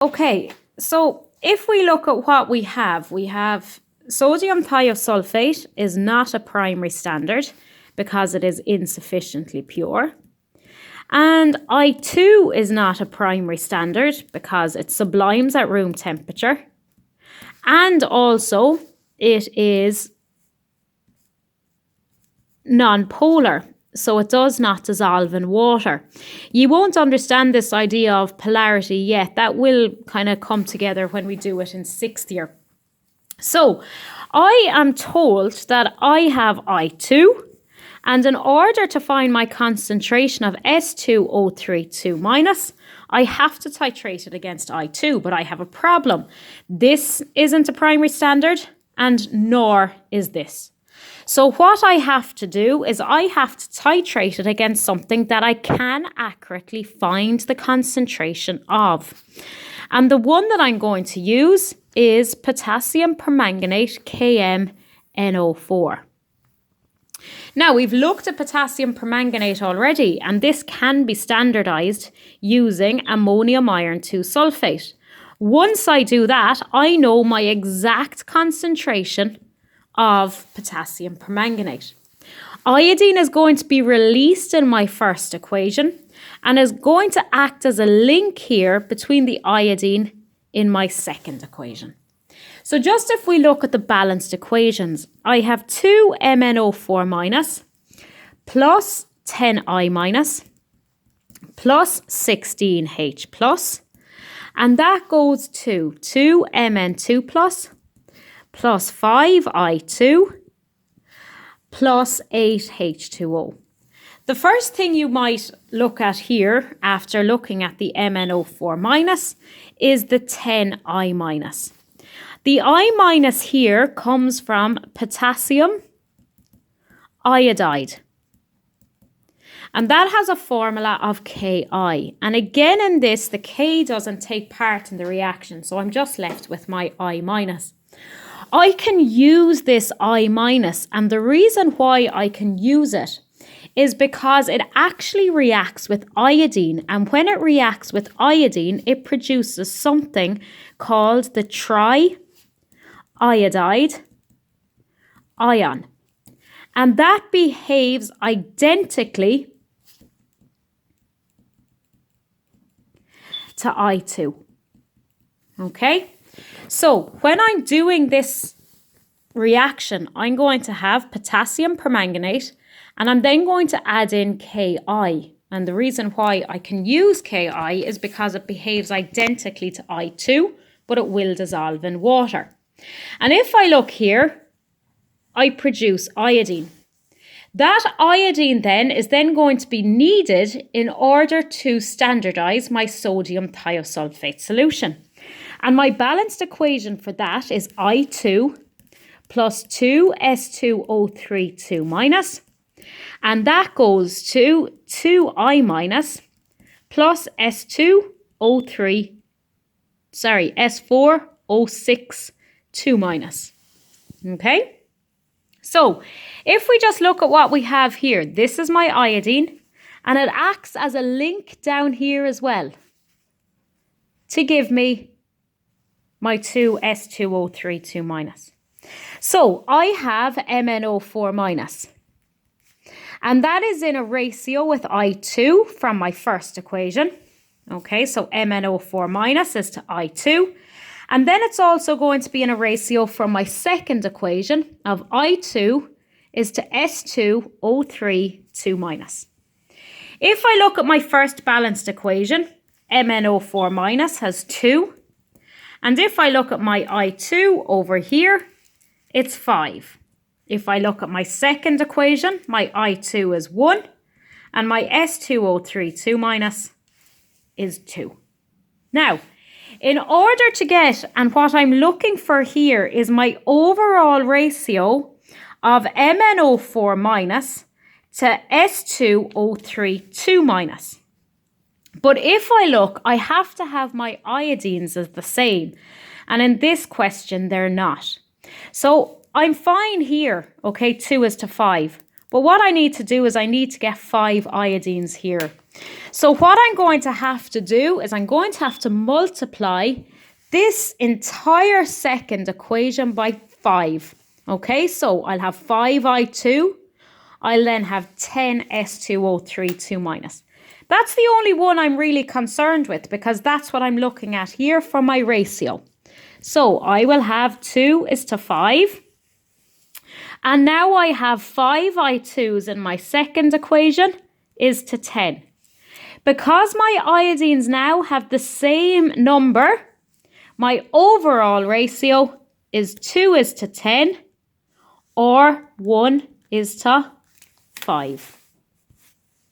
Okay, so if we look at what we have sodium thiosulfate is not a primary standard because it is insufficiently pure. And I2 is not a primary standard because it sublimes at room temperature. And also it is non-polar, so it does not dissolve in water. You won't understand this idea of polarity yet. That will kind of come together when we do it in 6th year. So I am told that I have I2, and in order to find my concentration of S2O32 minus, I have to titrate it against I2, but I have a problem. This isn't a primary standard, and nor is this. So what I have to do is I have to titrate it against something that I can accurately find the concentration of. And the one that I'm going to use is potassium permanganate KMNO4. Now, we've looked at potassium permanganate already, and this can be standardized using ammonium iron 2 sulfate. Once I do that, I know my exact concentration of potassium permanganate. Iodine is going to be released in my first equation and is going to act as a link here between the iodine in my second equation. So just if we look at the balanced equations, I have 2MnO4 minus plus 10I minus plus 16H plus, and that goes to 2Mn2 plus 5I2 plus 8H2O. The first thing you might look at here after looking at the MnO4 minus is the 10I minus. The I minus here comes from potassium iodide. And that has a formula of Ki. And again in this, the K doesn't take part in the reaction, so I'm just left with my I minus. I can use this I minus, and the reason why I can use it is because it actually reacts with iodine, and when it reacts with iodine, it produces something called the triiodide ion, and that behaves identically to I2. Okay? So when I'm doing this reaction, I'm going to have potassium permanganate, and I'm then going to add in Ki. And the reason why I can use Ki is because it behaves identically to I2, but it will dissolve in water. And if I look here, I produce iodine. That iodine then is then going to be needed in order to standardize my sodium thiosulfate solution. And my balanced equation for that is I2 plus 2S2O32 minus. And that goes to 2I minus plus S4O6 2 minus. Okay? So if we just look at what we have here, this is my iodine, and it acts as a link down here as well to give me my 2S2O32 minus. So I have MnO4 minus, and that is in a ratio with I2 from my first equation. Okay, so MnO4 minus is to I2. And then it's also going to be in a ratio from my second equation of I2 is to S2O32 minus. If I look at my first balanced equation, MnO4 minus has 2. And if I look at my I2 over here, it's 5. If I look at my second equation, my I2 is 1. And my S2O32 minus is 2. Now, in order to get, and what I'm looking for here is my overall ratio of MnO4 minus to S2O32 minus. But if I look, I have to have my iodines as the same. And in this question, they're not. So I'm fine here, okay, 2 is to 5. But what I need to do is I need to get 5 iodines here So what I'm going to have to do is I'm going to have to multiply this entire second equation by 5. Okay, so I'll have 5I2. I'll then have 10S2O3 2 minus. That's the only one I'm really concerned with because that's what I'm looking at here for my ratio. So I will have 2:5. And now I have 5I2s in my second equation is to 10. Because my iodines now have the same number, my overall ratio is 2:10 or 1:5.